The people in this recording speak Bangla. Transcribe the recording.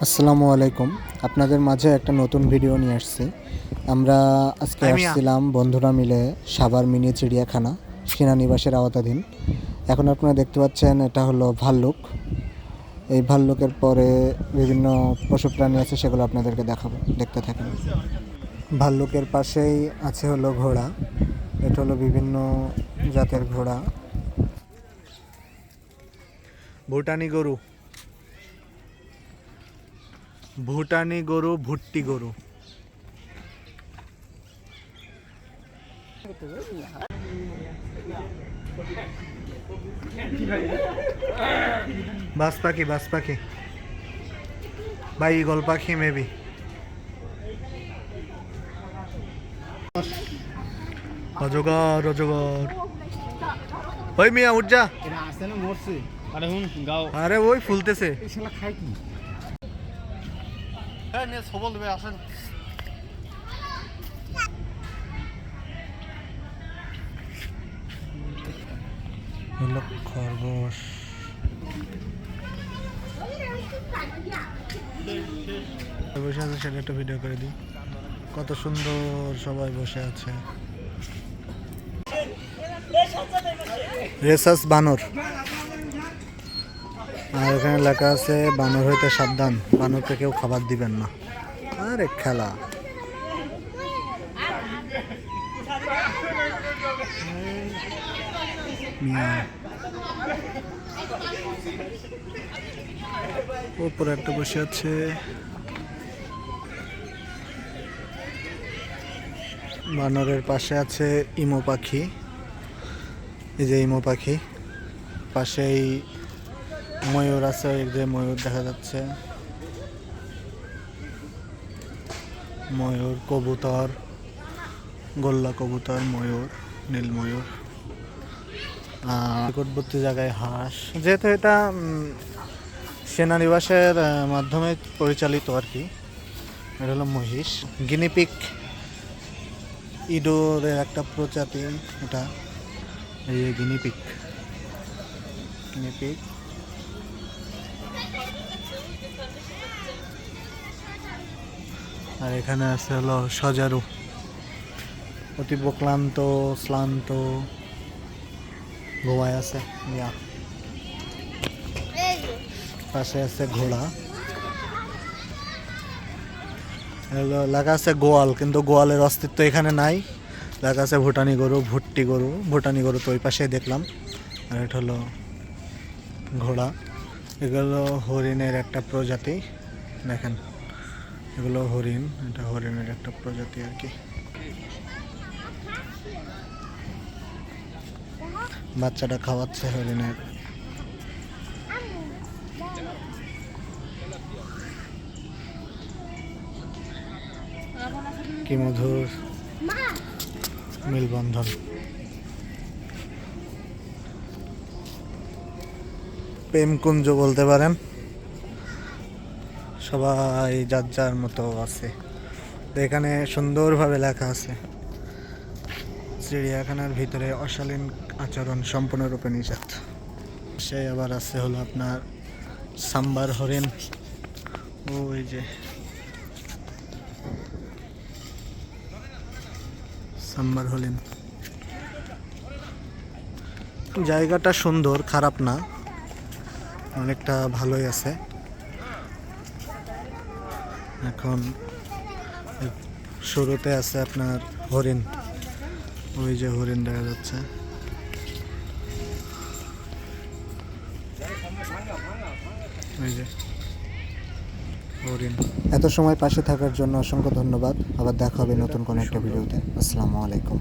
আসসালামু আলাইকুম। আপনাদের মাঝে একটা নতুন ভিডিও নিয়ে আসছি। আমরা আজকে আসছিলাম বন্ধুরা মিলে সাভার মিনি চিড়িয়াখানা, সেনানিবাসের আওতাধীন। এখন আপনারা দেখতে পাচ্ছেন এটা হলো ভাল্লুক। এই ভাল্লুকের পরে বিভিন্ন পশু প্রাণী আছে, সেগুলো আপনাদেরকে দেখাবো, দেখতে থাকেন। ভাল্লুকের পাশেই আছে হলো ঘোড়া। এটা হলো বিভিন্ন জাতের ঘোড়া। ভুটানি গরু, ভুটানি গরু, ভুট্টি গরু। বাস পাখি, বাস পাখি ভাই, ঈগল পাখি মেবি। অজগর, অজগর। ওই মিয়া উঠ যা। আরে ওই ফুলতেছে। হলো খরগোশ। বসে আছে, সেটা একটা ভিডিও করে দিই। কত সুন্দর সবাই বসে আছে। রেসাস বানর, আর এখানে লেখা আছে বানর হইতে সাবধান, বানরকে কেউ খাবার দিবেন না। আরে খেলা। উপরে একটা বসে আছে। বানরের পাশে আছে ইমু পাখি। এই যে ইমু পাখি, পাশেই ময়ূর আছে। এই যে ময়ূর দেখা যাচ্ছে, ময়ূর, কবুতর, গোল্লা কবুতর, ময়ূর, নীল ময়ূর। নিকটবর্তী জায়গায় হাঁস। যেহেতু এটা সেনানিবাসের মাধ্যমে পরিচালিত আর কি। এটা হলো মহিষ। গিনিপিগ, ইঁদুরের একটা প্রজাতি এটা। এই গিনিপিগ, গিনিপিগ। আর এখানে আছে হলো সজারু, অতীব ক্লান্ত শ্লান্ত ঘুমায় আছে। পাশে আছে ঘোড়া। লেখা আছে গোয়াল, কিন্তু গোয়ালের অস্তিত্ব এখানে নাই। লেখা আছে ভুটানি গরু, ভুট্টি গরু। ভুটানি গরু তো ওই পাশেই দেখলাম। আর এটা হলো ঘোড়া। এগুলো হরিণের একটা প্রজাতি। দেখেন, এগুলো হরিণ। এটা হরিণের একটা প্রজাতি আর কি। বাচ্চাটা খাওয়াচ্ছে হরিণের। কি মধুর মেলবন্ধন। প্রেমকুঞ্জ বলতে পারেন। সবাই যার যার মতো আছে। তো এখানে সুন্দরভাবে লেখা আছে, চিড়িয়াখানার ভিতরে অশালীন আচরণ সম্পূর্ণরূপে নিষেধ। সে আবার আছে হলো আপনার সাম্বার হরিণ। ওই যে সাম্বার হরিণ। জায়গাটা সুন্দর, খারাপ না, অনেকটা ভালোই আছে। এখন শুরুতে আছে আপনার হরিণ। ওই যে হরিণ দেখা যাচ্ছে। ওই যে হরিণ। এত সময় পাশে থাকার জন্য অসংখ্য ধন্যবাদ। আবার দেখা হবে নতুন কোনো একটা ভিডিওতে। আসসালামু আলাইকুম।